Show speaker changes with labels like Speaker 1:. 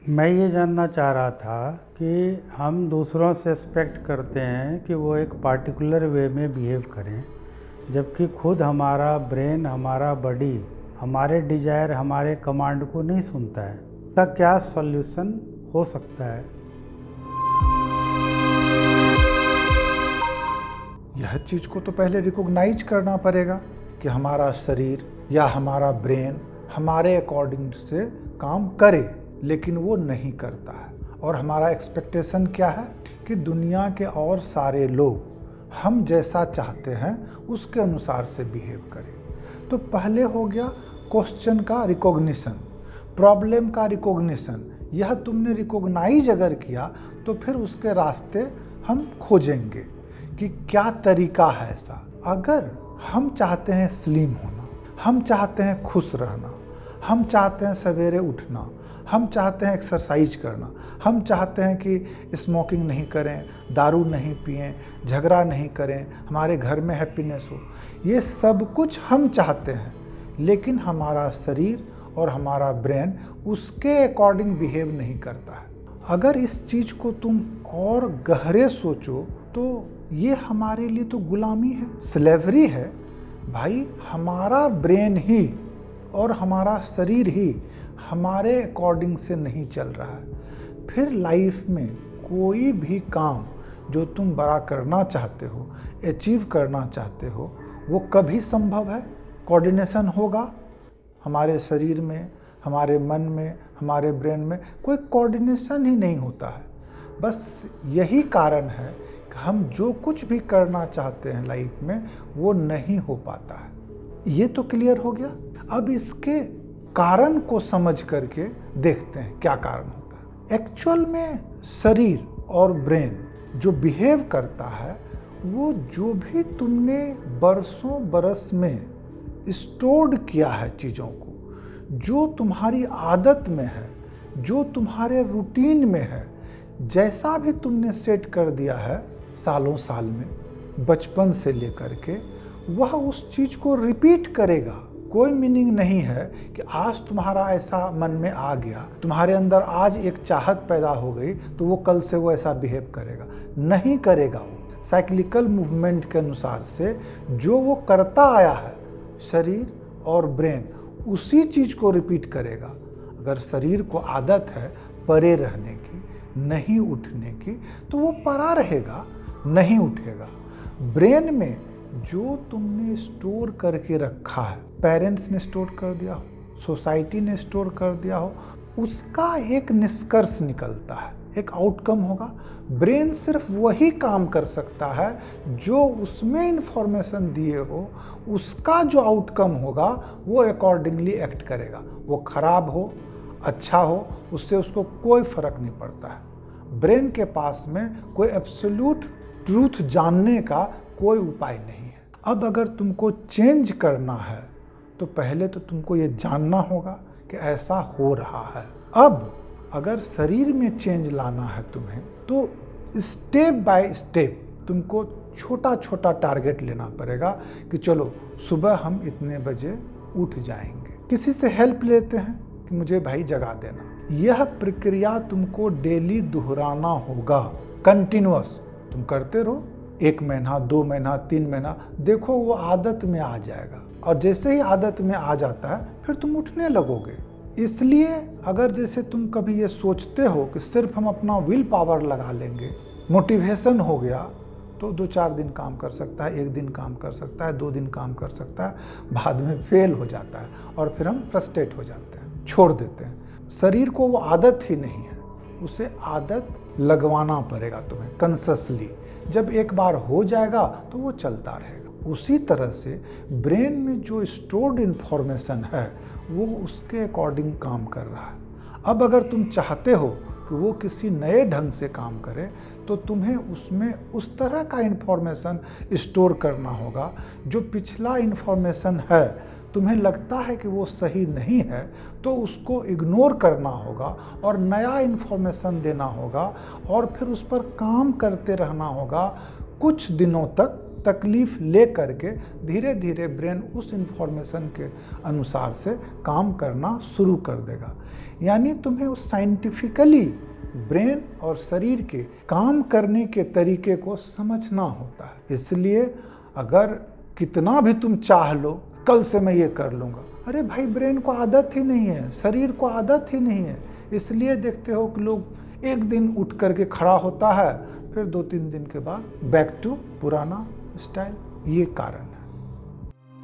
Speaker 1: मैं ये जानना चाह रहा था कि हम दूसरों से एक्सपेक्ट करते हैं कि वो एक पार्टिकुलर वे में बिहेव करें, जबकि खुद हमारा ब्रेन, हमारा बॉडी हमारे डिजायर, हमारे कमांड को नहीं सुनता है। इसका क्या सॉल्यूशन हो सकता है?
Speaker 2: यह चीज़ को तो पहले रिकॉग्नाइज करना पड़ेगा कि हमारा शरीर या हमारा ब्रेन हमारे अकॉर्डिंग से काम करे, लेकिन वो नहीं करता है। और हमारा एक्सपेक्टेशन क्या है कि दुनिया के और सारे लोग हम जैसा चाहते हैं उसके अनुसार से बिहेव करें। तो पहले हो गया क्वेश्चन का रिकॉग्निशन, प्रॉब्लम का रिकॉग्निशन। यह तुमने रिकॉग्नाइज अगर किया तो फिर उसके रास्ते हम खोजेंगे कि क्या तरीका है ऐसा। अगर हम चाहते हैं स्लिम होना, हम चाहते हैं खुश रहना, हम चाहते हैं सवेरे उठना, हम चाहते हैं एक्सरसाइज करना, हम चाहते हैं कि स्मोकिंग नहीं करें, दारू नहीं पिएं, झगड़ा नहीं करें, हमारे घर में हैप्पीनेस हो, ये सब कुछ हम चाहते हैं, लेकिन हमारा शरीर और हमारा ब्रेन उसके अकॉर्डिंग बिहेव नहीं करता है। अगर इस चीज़ को तुम और गहरे सोचो तो ये हमारे लिए तो गुलामी है, स्लेवरी है भाई। हमारा ब्रेन ही और हमारा शरीर ही हमारे अकॉर्डिंग से नहीं चल रहा है। फिर लाइफ में कोई भी काम जो तुम बड़ा करना चाहते हो, अचीव करना चाहते हो, वो कभी संभव है? कोऑर्डिनेशन होगा हमारे शरीर में, हमारे मन में, हमारे ब्रेन में कोई कोऑर्डिनेशन ही नहीं होता है। बस यही कारण है कि हम जो कुछ भी करना चाहते हैं लाइफ में वो नहीं हो पाता है। ये तो क्लियर हो गया। अब इसके कारण को समझ करके देखते हैं क्या कारण होता है। एक्चुअल में शरीर और ब्रेन जो बिहेव करता है वो जो भी तुमने बरसों बरस में स्टोर्ड किया है चीज़ों को, जो तुम्हारी आदत में है, जो तुम्हारे रूटीन में है, जैसा भी तुमने सेट कर दिया है सालों साल में, बचपन से लेकर के, वह उस चीज़ को रिपीट करेगा। कोई मीनिंग नहीं है कि आज तुम्हारा ऐसा मन में आ गया, तुम्हारे अंदर आज एक चाहत पैदा हो गई तो वो कल से वो ऐसा बिहेव करेगा, नहीं करेगा। वो साइक्लिकल मूवमेंट के अनुसार से जो वो करता आया है शरीर और ब्रेन उसी चीज़ को रिपीट करेगा। अगर शरीर को आदत है परे रहने की, नहीं उठने की, तो वो परा रहेगा, नहीं उठेगा। ब्रेन में जो तुमने स्टोर करके रखा है, पेरेंट्स ने स्टोर कर दिया हो, सोसाइटी ने स्टोर कर दिया हो, उसका एक निष्कर्ष निकलता है, एक आउटकम होगा। ब्रेन सिर्फ वही काम कर सकता है जो उसमें इंफॉर्मेशन दिए हो, उसका जो आउटकम होगा वो अकॉर्डिंगली एक्ट करेगा। वो खराब हो, अच्छा हो, उससे उसको कोई फर्क नहीं पड़ता है। ब्रेन के पास में कोई एब्सोल्यूट ट्रूथ जानने का कोई उपाय नहीं है। अब अगर तुमको चेंज करना है तो पहले तो तुमको ये जानना होगा कि ऐसा हो रहा है। अब अगर शरीर में चेंज लाना है तुम्हें तो स्टेप बाय स्टेप तुमको छोटा छोटा टारगेट लेना पड़ेगा कि चलो सुबह हम इतने बजे उठ जाएंगे। किसी से हेल्प लेते हैं कि मुझे भाई जगा देना। यह प्रक्रिया तुमको डेली दोहराना होगा, कंटिन्यूअस। तुम करते रहो, 1 महीना, 2 महीना, 3 महीना, देखो वो आदत में आ जाएगा। और जैसे ही आदत में आ जाता है फिर तुम उठने लगोगे। इसलिए अगर जैसे तुम कभी ये सोचते हो कि सिर्फ हम अपना विल पावर लगा लेंगे, मोटिवेशन हो गया, तो 2-4 दिन काम कर सकता है, 1 दिन काम कर सकता है, 2 दिन काम कर सकता है, बाद में फेल हो जाता है और फिर हम फ्रस्ट्रेट हो जाते हैं, छोड़ देते हैं। शरीर को वो आदत ही नहीं है, उसे आदत लगवाना पड़ेगा तुम्हें कॉन्शियसली। जब एक बार हो जाएगा तो वो चलता रहेगा। उसी तरह से ब्रेन में जो स्टोर्ड इन्फॉर्मेशन है वो उसके अकॉर्डिंग काम कर रहा है। अब अगर तुम चाहते हो कि वो किसी नए ढंग से काम करे तो तुम्हें उसमें उस तरह का इन्फॉर्मेशन स्टोर करना होगा जो पिछला इन्फॉर्मेशन है तुम्हें लगता है कि वो सही नहीं है तो उसको इग्नोर करना होगा और नया इन्फॉर्मेशन देना होगा और फिर उस पर काम करते रहना होगा कुछ दिनों तक, तकलीफ ले करके धीरे धीरे ब्रेन उस इंफॉर्मेशन के अनुसार से काम करना शुरू कर देगा। यानी तुम्हें उस साइंटिफिकली ब्रेन और शरीर के काम करने के तरीके को समझना होता है। इसलिए अगर कितना भी तुम चाह लो कल से मैं ये कर लूँगा, अरे भाई ब्रेन को आदत ही नहीं है, शरीर को आदत ही नहीं है। इसलिए देखते हो कि लोग एक दिन उठ करके खड़ा होता है, फिर 2-3 दिन के बाद बैक टू पुराना स्टाइल। ये कारण है।